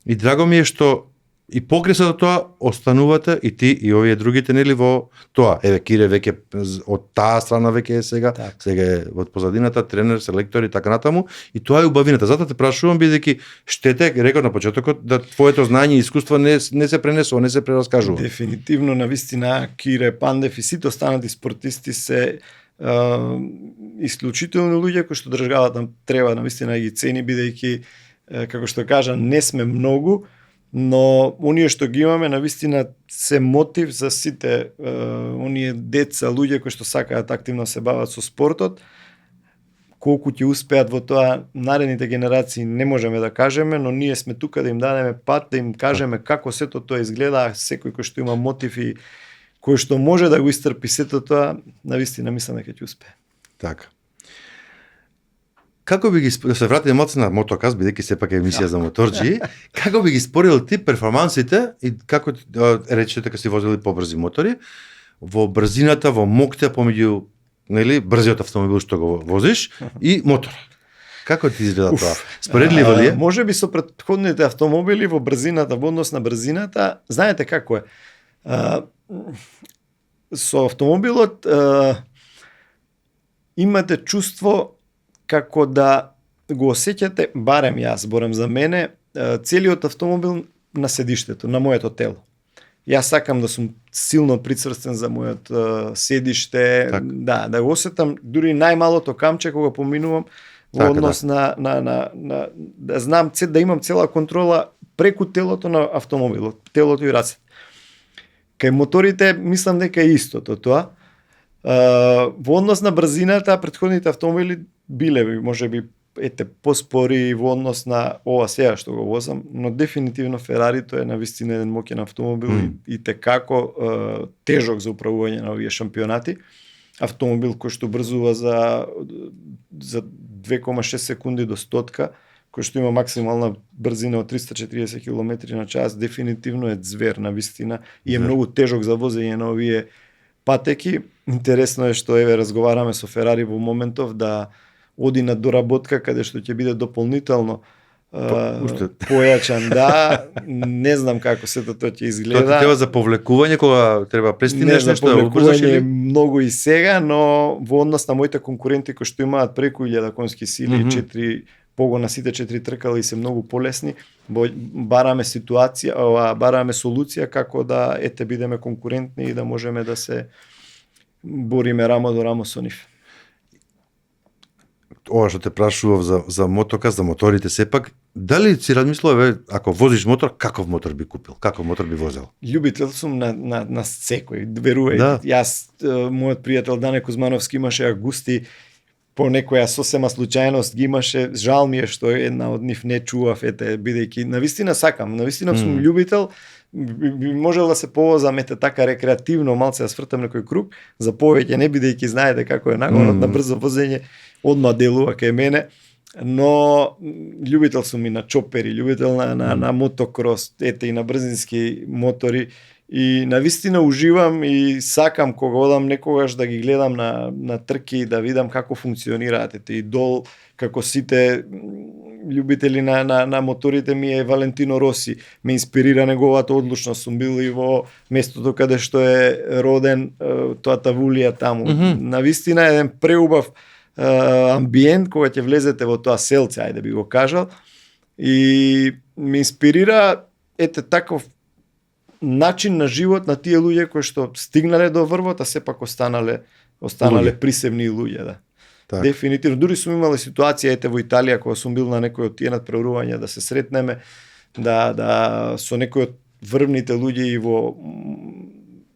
и драго ми е што и покрај се тоа останувате и ти и овие другите нели во тоа. Еве Кире веќе од таа страна веќе е сега, сега е од позадината, тренер, селектор и така натаму и тоа е убавината. Затоа те прашувам бидејќи штете, реков на почетокот, да твоето знаење и искуство не се пренесува, не се прераскажува. Дефинитивно навистина Кире, Пандев и сите останати спортисти се исклучителни луѓе кои што државата треба навистина ги цени бидејќи како што кажа не сме многу, но оние што ги имаме навистина се мотив за сите оние деца, луѓе кои што сакаат активно се бават со спортот. Колку ќе успеат во тоа наредните генерации не можеме да кажеме, но ние сме тука да им дадеме пат, да им кажеме како сето тоа изгледа, секој кој што има мотив и кој што може да го истрпи сето тоа, навистина мислам дека ќе успее. Така. Како би ги да се вратиме малку на мотокаст, бидејќи сепак е емисија за моторџи, како би ги спорил ти перформансите и како речете дека си возили побрзи мотори во брзината, во моќта помеѓу, нели, брзиот автомобил што го возиш и мотор. Како ти изгледа тоа? Споредливо ли е? Може би со претходните автомобили во брзината, во однос на брзината, знаете како е. Со автомобилот имате чувство како да го осеќате, барем јас, зборам за мене, целиот автомобил на седиштето, на моето тело. Јас сакам да сум силно прицврстен за мојот седиште, да го осетам дури најмалото камче кога поминувам во однос на да знам да имам цела контрола преку телото на автомобилот, телото и рацете. Кај моторите мислам дека е истото тоа. Во однос на брзината, претходните автомобили биле можеби поспори во однос на ова сега што го возам, но дефинитивно Ферарито е навистина еден моќен автомобил и текако тежок за управување на овие шампионати. Автомобил кој што брзува за 2,6 секунди до 100, кој што има максимална брзина од 340 км на час, дефинитивно е звер навистина и е многу тежок за возење на овие патеки. Интересно е што разговараме со Ферари во моментов да оди на доработка каде што ќе биде дополнително појачан, да, не знам како сето тоа ќе изгледа. Тоа треба за повлекување кога треба престигнеш нешто да убрзаш или многу и сега, но во однос на моите конкуренти кои што имаат преку 1000 конски сили, 4 погона, сите 4 тркали се многу полесни, бараме ситуација, бараме солуција како да бидеме конкурентни и да можеме да се бориме рамо до рамо со нив. Ова што те прашував за мотокаст, за моторите сепак, дали си размислував ако возиш мотор, каков мотор би купил, каков мотор би возел? Љубител сум на секој, верувај. Да. Јас, мојот пријател Дане Кузмановски имаше Агусти, по некоја сосема случајност ги имаше, жал ми е што една од нив не чував, бидејќи навистина сакам, навистина сум љубител, би можел да се повозам така рекреативно, малце да свртам некој круг, за повеќе не бидејќи знаете како е нагонот на брзо возење, одма делува кај мене, но љубител сум и на чопери, љубител на мотокрос, и на брзински мотори, и навистина уживам и сакам кога одам некогаш да ги гледам на трки, да видам како функционираат и дол, како сите љубители на моторите ми е Валентино Роси, ме инспирира неговата одлучност, сум бил и во местото каде што е роден, тоа Тавулија таму. Навистина е еден преубав амбиент кога ќе влезете во тоа селце, ајде би го кажал, и ме инспирира таков начин на живот на тие луѓе кои што стигнале до врвот, а сепак останале присебни луѓе, да. Так. Дефинитивно, дури сум имал ситуација во Италија кога сум бил на некој од тие надпреварувања да се сретнеме, да со некој од врвните луѓе и во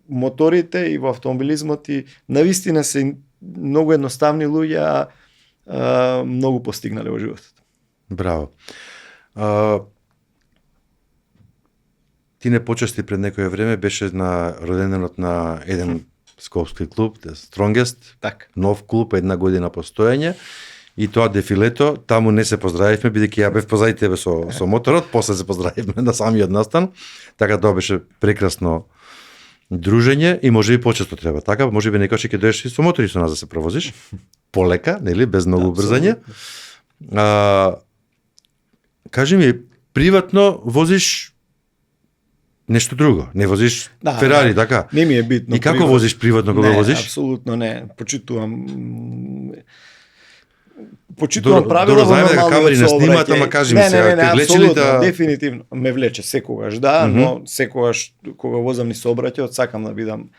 моторите и во автомобилизмот, и навистина се многу едноставни луѓе, а многу постигнале во животот. Браво. Ти не почести пред некоја време беше на роденденот на еден скопски клуб, The Strongest, Так. нов клуб, 1 година постоење, и тоа дефилето, таму не се поздравивме, бидејќи ја бев позади тебе со моторот, после се поздравивме на самиот настан, така тоа беше прекрасно дружење и можеби почесто треба, така, можеби некој ќе доеш и со мотори со нас да се провозиш, полека, нели, без многу брзање. Кажи ми, приватно возиш нешто друго, не возиш Ферари, така? Не ми е битно. И како возиш приватно кога возиш? Не, апсолутно не. Почитувам правила во нормалниот камери не снимаат, ама кажи ми сега, те влечели да... Дефинитивно ме влече секогаш, да, но секогаш кога возам ни сообраќајот, сакам да бидам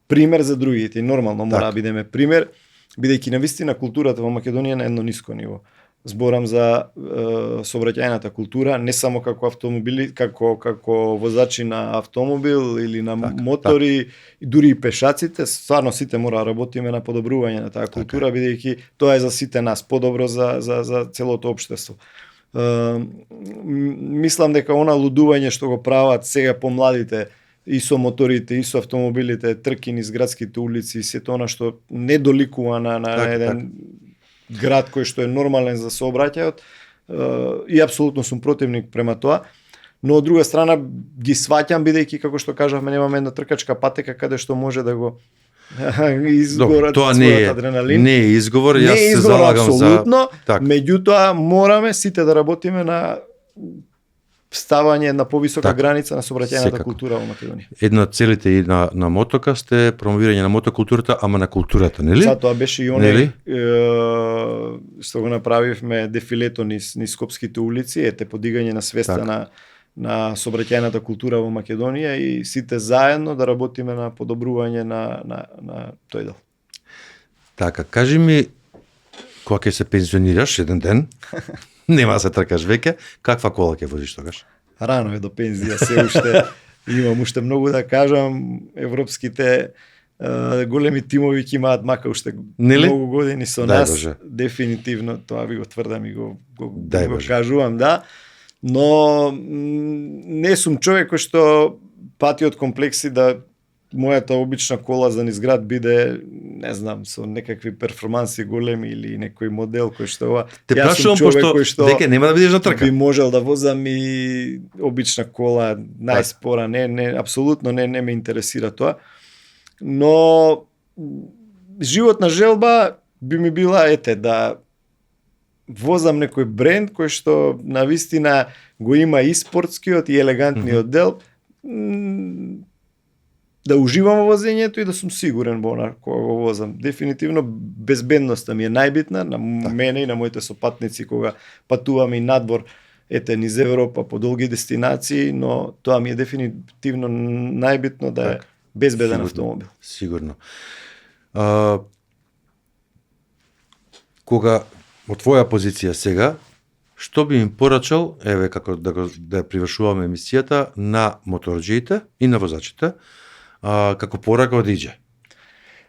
пример за другите. Нормално мора да бидеме пример, бидејќи навистина културата во Македонија на едно ниско ниво. Зборам за сообраќајната култура, не само како автомобили, како возачи на автомобил или на мотори, и дури и пешаците, стварно сите мора да работиме на подобрување на таа култура, бидејќи тоа е за сите нас подобро за целото општество. Мислам дека она лудување што го прават сега помладите и со моторите, и со автомобилите, трки низ градските улици, и сето она што не доликува на еден град кој што е нормален за сообраќајот, и апсолутно сум противник према тоа, но од друга страна ги сваќам, бидејќи како што кажавме немаме една тркачка патека каде што може да го изгорат својот адреналин. Не е изговор, јас се залагам апсолутно, меѓутоа мораме сите да работиме на ставање на повисока граница на сообраќајната култура во Македонија. Една од целите и на мотокаст е промовирање на мотокултурата, ама на културата, нели? Затоа беше и оне што го направивме дефилето низ скопските улици, подигање на свеста на сообраќајната култура во Македонија и сите заедно да работиме на подобрување на тој дел. Така, кажи ми, кога ќе се пензионираш еден ден, нема да се тркаш веќе, каква кола ќе возиш тогаш? рано е до пензија, се уште имам уште многу да кажам. Европските големи тимови ќе имаат мака уште многу години со нас. Боже. Дефинитивно, тоа ви го тврдам и го Боже. кажувам, да. Но не сум човек кој што пати од комплекси да мојата обична кола за низ град биде, не знам, со некакви перформанси големи или некој модел кој што ова. Те прашувам пошто дека нема да бидеш на трка. Би можел да возам и обична кола, најспора, не апсолутно не ме интересира тоа. Но животна желба би ми била да возам некој бренд кој што навистина го има и спортскиот и елегантниот дел, да уживам во возењето и да сум сигурен во она кога го возам. Дефинитивно безбедноста ми е најбитна на мене и на моите сопатници кога патуваме и надвор низ Европа по долги дестинации, но тоа ми е дефинитивно најбитно да е безбеден автомобил. Сигурно. Кога од твоја позиција сега, што би им порачал, еве како да привршуваме емисијата, на моторџиите и на возачите, како порака од Иџе?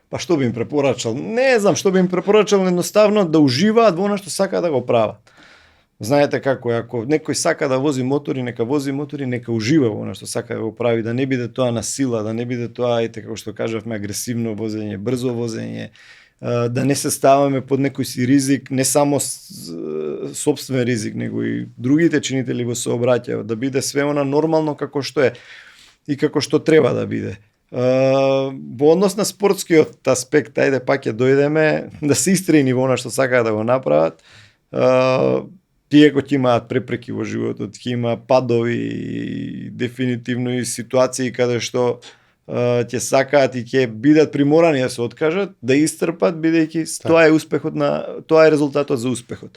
Па што би им препорачал? Не знам што би им препорачал, едноставно да уживаат во она што сака да го прават. Знаете како е, ако некој сака да вози мотори, нека ужива во она што сака да го прави, да не биде тоа на сила, да не биде тоа, како што кажавме, агресивно возење, брзо возење, да не се ставаме под некој си ризик, не само собствен ризик, него и другите чинители во сообраќајот, да биде све она нормално како што е и како што треба да биде. Во однос на спортскиот аспект, ајде пак ќе дојдеме, да се истрени во она што сакаат да го направат. Тие кои ќе имаат препреки во животот, ќе има падови и дефинитивно и ситуации каде што ќе сакаат и ќе бидат приморани да се откажат, да истрпат, бидејќи тоа е успехот тоа е резултатот за успехот.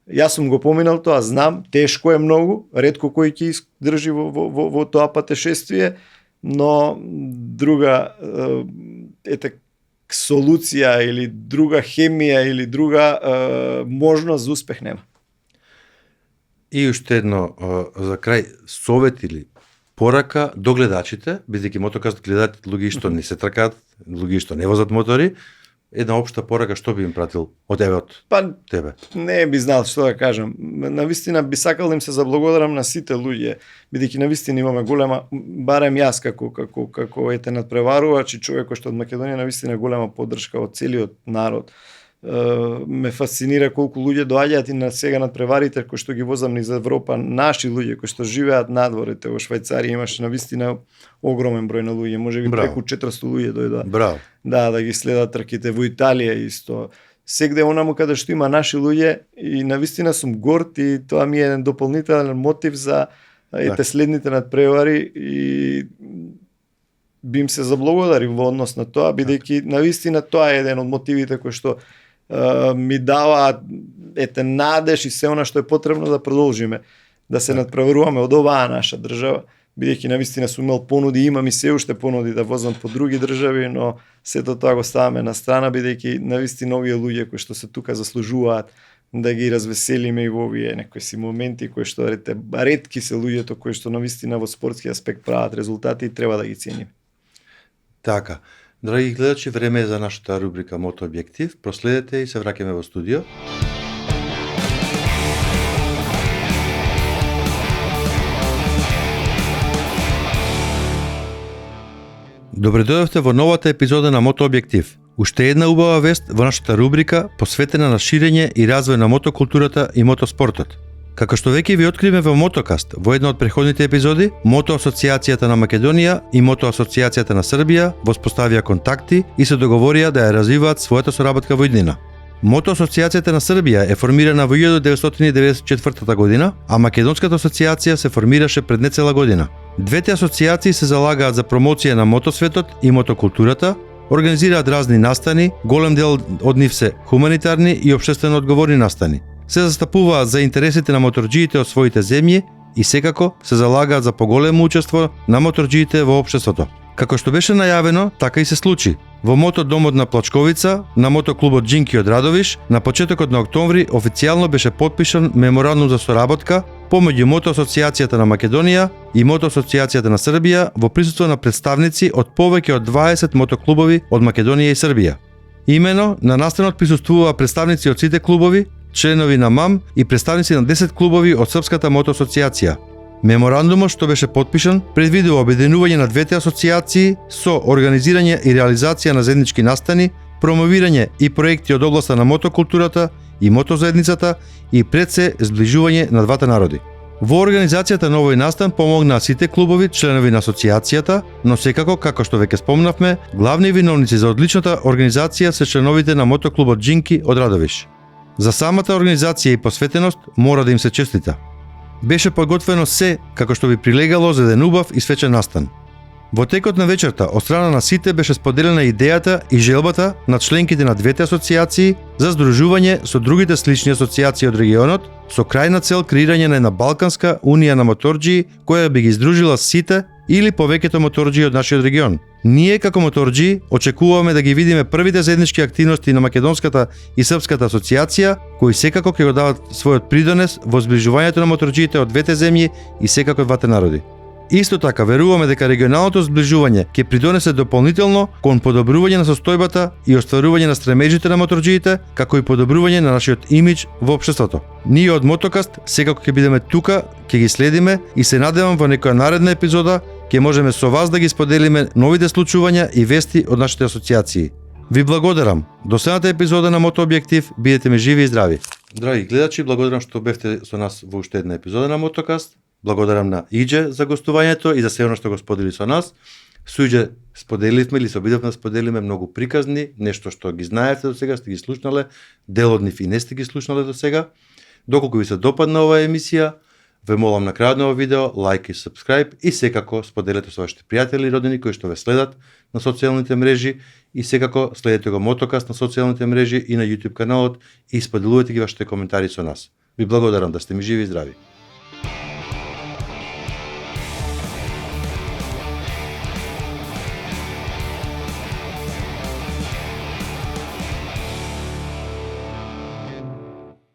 Јас сум го поминал тоа, знам, тешко е многу, ретко кој ќе издржи во тоа патешествие, но друга солуција или друга хемија или друга можност за успех нема. И уште едно за крај совет или порака до гледачите, бидејќи мотокаст гледат луѓе што не се тркаат, луѓе што не возат мотори, една општа порака што би им пратил од тебе? Не би знал што да кажам. Навистина би сакал да им се заблагодарам на сите луѓе, бидејќи навистина имаме голема, барем јас како надпреварувач и човек кој што од Македонија навистина голема поддршка од целиот народ. Ме фасцинира колку луѓе доаѓаат и на сега надпреварите кои што ги возам низ Европа, наши луѓе кои што живеат надворите во Швајцарија, имаше навистина огромен број на луѓе, можеби преку 400 луѓе дојдоа. Браво. Да ги следат трките во Италија исто. Сегде онаму каде што има наши луѓе и навистина сум горд и тоа ми е еден дополнителен мотив за следните надпревари и би им се заблагодарил во однос на тоа, бидејќи навистина тоа е еден од мотивите кои што ми дава надеж и се она што е потребно да продолжиме, да се надпреваруваме од оваа наша држава, бидејќи навистина сум имал понуди, имам и се уште понуди да возам по други држави, но сето тоа го ставаме на страна, бидејќи навистина овие луѓе кои што се тука заслужуваат да ги развеселиме и во овие некои си моменти кои што ретки се луѓето кои што навистина во спортски аспект прават резултати и треба да ги цениме. Така. Драги гледачи, време е за нашата рубрика Мото објектив. Проследете и се враќаме во студио. Добре дојдовте во новата епизода на Мото објектив. Уште една убава вест во нашата рубрика посветена на ширење и развој на мотокултурата и мотоспортот. Како што веќе ви откривме во Мотокаст, во една од претходните епизоди, Мото Асоцијацијата на Македонија и Мото Асоцијацијата на Србија воспоставија контакти и се договорија да ја развиваат својата соработка во иднина. Мото Асоцијацијата на Србија е формирана во 1994 година, а Македонската асоцијација се формираше пред нецела година. Двете асоцијации се залагаат за промоција на мотосветот и мотокултурата, организираат разни настани, голем дел од нив се хуманитарни и општествено одговорни настани. Се застапуваат за интересите на моторџиите од своите земји и секако се залагаат за поголемо учество на моторџиите во општеството. Како што беше најавено, така и се случи. Во мотодомот на Плачковица, на мотоклубот Джинки од Радовиш, на почетокот на октомври официјално беше потпишан меморандум за соработка, помеѓу Мото Асоцијацијата на Македонија и Мото Асоцијацијата на Србија во присуство на представници од повеќе од 20 мотоклубови од Македонија и Србија. Имено на настанот присуствуваа представници од сите клубови, членови на МАМ и представници на 10 клубови од Српската Мото Асоцијација. Меморандумот што беше потпишан предвидува обединување на двете асоцијации со организирање и реализација на заеднички настани, промовирање и проекти од областа на мотокултурата и мотозаедницата и пред се зближување на двата народи. Во организацијата на овој настан помогнаа сите клубови, членови на асоцијацијата, но секако, како што веќе спомнавме, главни виновници за одличната организација се членовите на мотоклубот Джинки од Радовиш. За самата организација и посветеност мора да им се честита. Беше подготвено се како што би прилегало за еден убав и свечен настан. Во текот на вечерта, од страна на сите беше споделена идејата и желбата на членките на двете асоцијации за здружување со другите слични асоцијации од регионот, со крајна цел креирање на една Балканска унија на моторџии која би ги издружила сите или повеќето моторџии од нашиот регион. Ние како моторџии очекуваме да ги видиме првите заеднички активности на Македонската и Српската асоцијација, кои секако ќе го дават својот придонес во зближувањето на моторџиите од двете земји и секако двете народи. Исто така, веруваме дека регионалното зближување ќе придонесе дополнително кон подобрување на состојбата и остварување на стремежите на моторџиите, како и подобрување на нашиот имидж во општеството. Ние од Мотокаст секако ќе бидеме тука, ќе ги следиме и се надевам во некоја наредна епизода ќе можеме со вас да ги споделиме новите случувања и вести од нашите асоцијации. Ви благодарам. До следната епизода на Мотообјектив, бидете ми живи и здрави. Драги гледачи, благодарам што бевте со нас во уште една епизода на Мотокаст. Благодарам на Иџе за гостувањето и за се оно што го сподели со нас. Со Иџе споделивме или се обидовме да споделиме многу приказни, нешто што ги знаевте до сега, сте ги слушнале, дел од нив и не сте ги слушнале до сега. Доколку ви се допадна оваа емисија, ве молам на крајот на овој видео лајк и сабскрајб и секако споделете со вашите пријатели и роднини кои што ве следат на социјалните мрежи и секако следете го Мотокаст на социјалните мрежи и на YouTube каналот и споделувајте ги вашите коментари со нас. Ви благодарам, да сте ми живи и здрави.